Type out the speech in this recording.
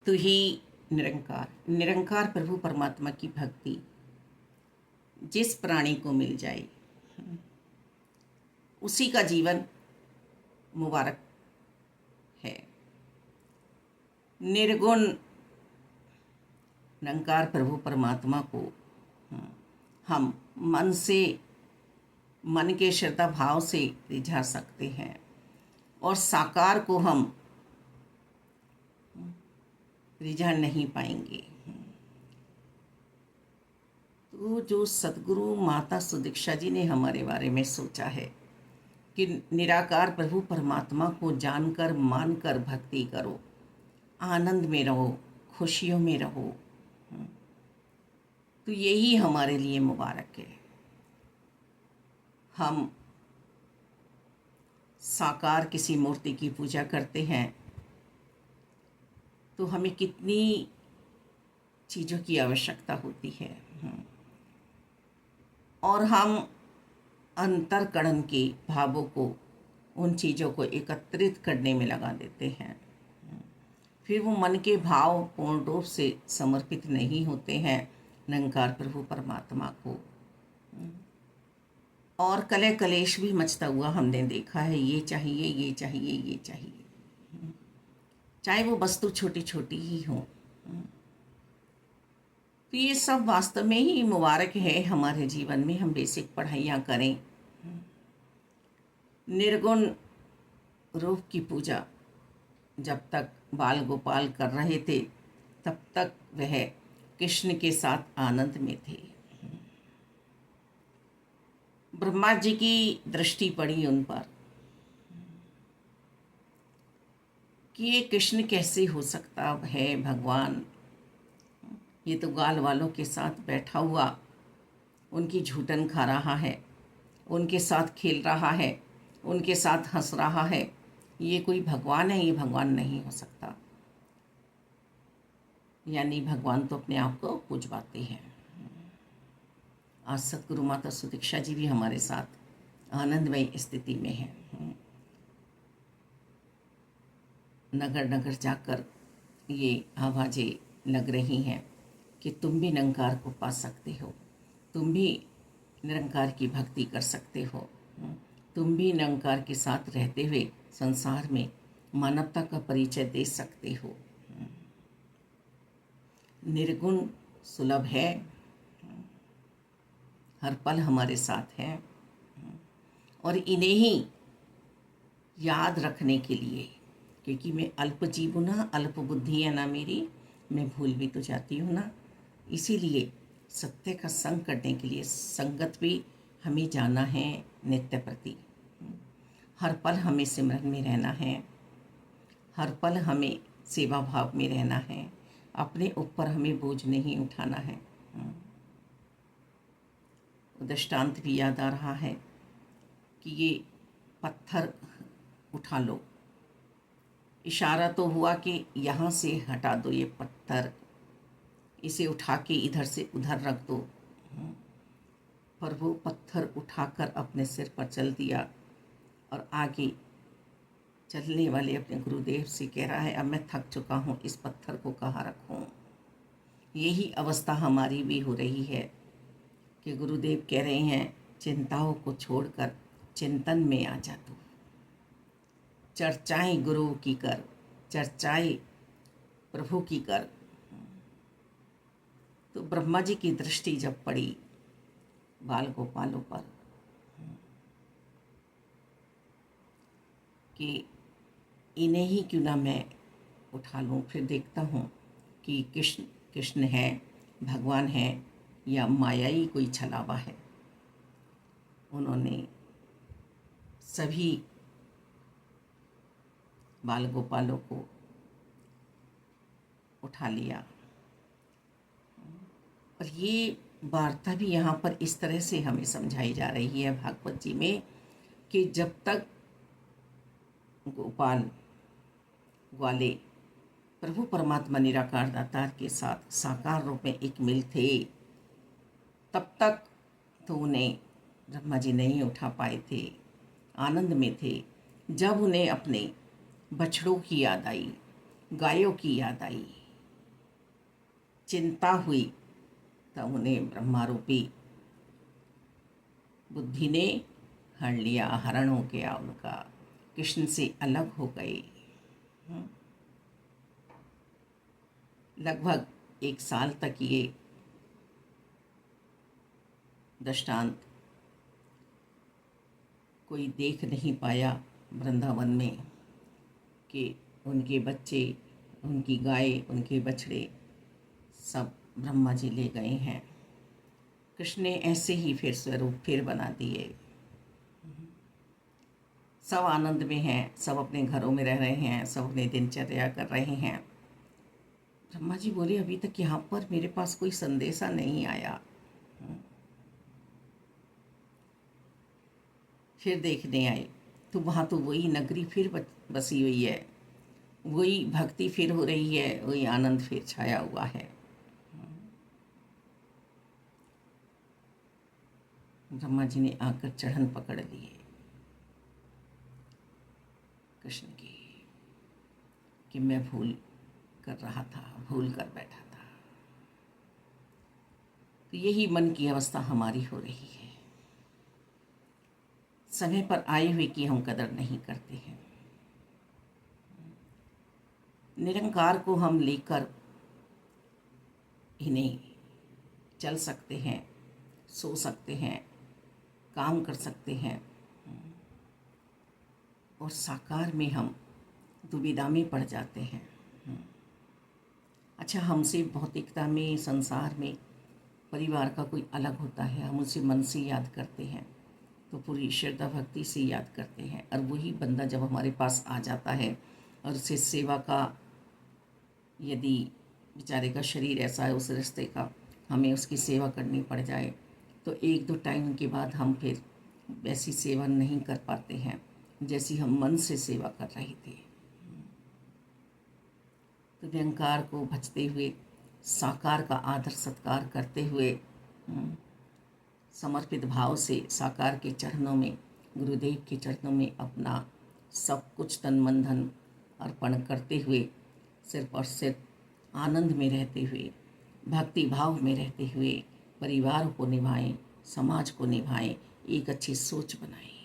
तू ही निरंकार निरंकार प्रभु परमात्मा की भक्ति जिस प्राणी को मिल जाए उसी का जीवन मुबारक है। निर्गुण निरंकार प्रभु परमात्मा को हम मन के श्रद्धा भाव से रिझा सकते हैं और साकार को हम रिझा नहीं पाएंगे। तो जो सदगुरु माता सुदीक्षा जी ने हमारे बारे में सोचा है कि निराकार प्रभु परमात्मा को जानकर मानकर भक्ति करो, आनंद में रहो, खुशियों में रहो, तो यही हमारे लिए मुबारक है। हम साकार किसी मूर्ति की पूजा करते हैं तो हमें कितनी चीज़ों की आवश्यकता होती है और हम अंतर्करण के भावों को, उन चीज़ों को एकत्रित करने में लगा देते हैं। फिर वो मन के भाव पूर्ण रूप से समर्पित नहीं होते हैं निरंकार प्रभु परमात्मा को, और कलह कलेश भी मचता हुआ हमने देखा है। ये चाहिए, ये चाहिए, ये चाहिए, चाहे वो वस्तु छोटी छोटी ही हो। तो ये सब वास्तव में ही मुबारक है हमारे जीवन में। हम बेसिक पढ़ाइयाँ करें। निर्गुण रूप की पूजा जब तक बाल गोपाल कर रहे थे तब तक वह कृष्ण के साथ आनंद में थे। ब्रह्मा जी की दृष्टि पड़ी उन पर कि ये कृष्ण कैसे हो सकता है भगवान, ये तो गाल वालों के साथ बैठा हुआ उनकी झूठन खा रहा है, उनके साथ खेल रहा है, उनके साथ हंस रहा है, ये कोई भगवान है? ये भगवान नहीं हो सकता। यानी भगवान तो अपने आप को पूजवाते हैं। आज सतगुरु माता सुदीक्षा जी भी हमारे साथ आनंदमय स्थिति में है। नगर नगर जाकर ये आवाज़ें लग रही हैं कि तुम भी निरंकार को पा सकते हो, तुम भी निरंकार की भक्ति कर सकते हो, तुम भी निरंकार के साथ रहते हुए संसार में मानवता का परिचय दे सकते हो। निर्गुण सुलभ है, हर पल हमारे साथ है, और इन्हें ही याद रखने के लिए, क्योंकि मैं अल्प जीव हूँ ना, अल्प बुद्धि है ना मेरी, मैं भूल भी तो जाती हूँ ना, इसीलिए सत्य का संग करने के लिए संगत भी हमें जाना है नित्य प्रति। हर पल हमें सिमरन में रहना है, हर पल हमें सेवा भाव में रहना है, अपने ऊपर हमें बोझ नहीं उठाना है। दृष्टांत भी याद आ रहा है कि ये पत्थर उठा लो, इशारा तो हुआ कि यहाँ से हटा दो ये पत्थर, इसे उठा के इधर से उधर रख दो, पर वो पत्थर उठाकर अपने सिर पर चल दिया और आगे चलने वाले अपने गुरुदेव से कह रहा है, अब मैं थक चुका हूँ, इस पत्थर को कहाँ रखूँ। यही अवस्था हमारी भी हो रही है कि गुरुदेव कह रहे हैं, चिंताओं को छोड़कर चिंतन में आ जा तू, चर्चाएं गुरु की कर, चर्चाएं प्रभु की कर। तो ब्रह्मा जी की दृष्टि जब पड़ी बाल गोपालों पर कि इन्हें ही क्यों ना मैं उठा लूँ, फिर देखता हूँ कि कृष्ण है, भगवान है, या माया ही कोई छलावा है। उन्होंने सभी बाल गोपालों को उठा लिया। और ये वार्ता भी यहाँ पर इस तरह से हमें समझाई जा रही है भागवत जी में कि जब तक गोपाल ग्वाले प्रभु परमात्मा निराकार दातार के साथ साकार रूप में एक मिल थे, तब तक तो उन्हें ब्रह्मा जी नहीं उठा पाए थे, आनंद में थे। जब उन्हें अपने बछड़ों की याद आई, गायों की याद आई, चिंता हुई तब उन्हें ब्रह्मारूपी बुद्धि ने हर लिया, हरण हो गया उनका, कृष्ण से अलग हो गए। लगभग 1 साल तक ये दृष्टांत कोई देख नहीं पाया वृंदावन में कि उनके बच्चे, उनकी गाय, उनके बछड़े सब ब्रह्मा जी ले गए हैं। कृष्ण ने ऐसे ही फिर स्वरूप फिर बना दिए। सब आनंद में हैं, सब अपने घरों में रह रहे हैं, सब अपने दिनचर्या कर रहे हैं। ब्रह्मा जी बोले अभी तक यहाँ पर मेरे पास कोई संदेशा नहीं आया। फिर देखने आए तो वहाँ तो वही नगरी फिर बसी हुई है, वही भक्ति फिर हो रही है, वही आनंद फिर छाया हुआ है। ब्रह्मा जी ने आकर चढ़न पकड़ लिए कृष्ण की कि मैं भूल कर रहा था, भूल कर बैठा था। तो यही मन की अवस्था हमारी हो रही है। समय पर आए हुए की हम कदर नहीं करते हैं। निरंकार को हम लेकर इन्हें चल सकते हैं, सो सकते हैं, काम कर सकते हैं, और साकार में हम दुविधा में पड़ जाते हैं। अच्छा, हमसे भौतिकता में, संसार में परिवार का कोई अलग होता है, हम उसे मन से याद करते हैं, तो पूरी श्रद्धा भक्ति से याद करते हैं। और वही बंदा जब हमारे पास आ जाता है और उसे सेवा का, यदि बेचारे का शरीर ऐसा है उस रिश्ते का, हमें उसकी सेवा करनी पड़ जाए, तो 1-2 टाइम के बाद हम फिर वैसी सेवा नहीं कर पाते हैं जैसी हम मन से सेवा कर रहे थे। तो निरंकार को भजते हुए, साकार का आदर सत्कार करते हुए, समर्पित भाव से साकार के चरणों में, गुरुदेव के चरणों में अपना सब कुछ तन मन धन अर्पण करते हुए, सिर्फ और सिर्फ आनंद में रहते हुए, भक्ति भाव में रहते हुए परिवार को निभाएं, समाज को निभाएं, एक अच्छी सोच बनाएं।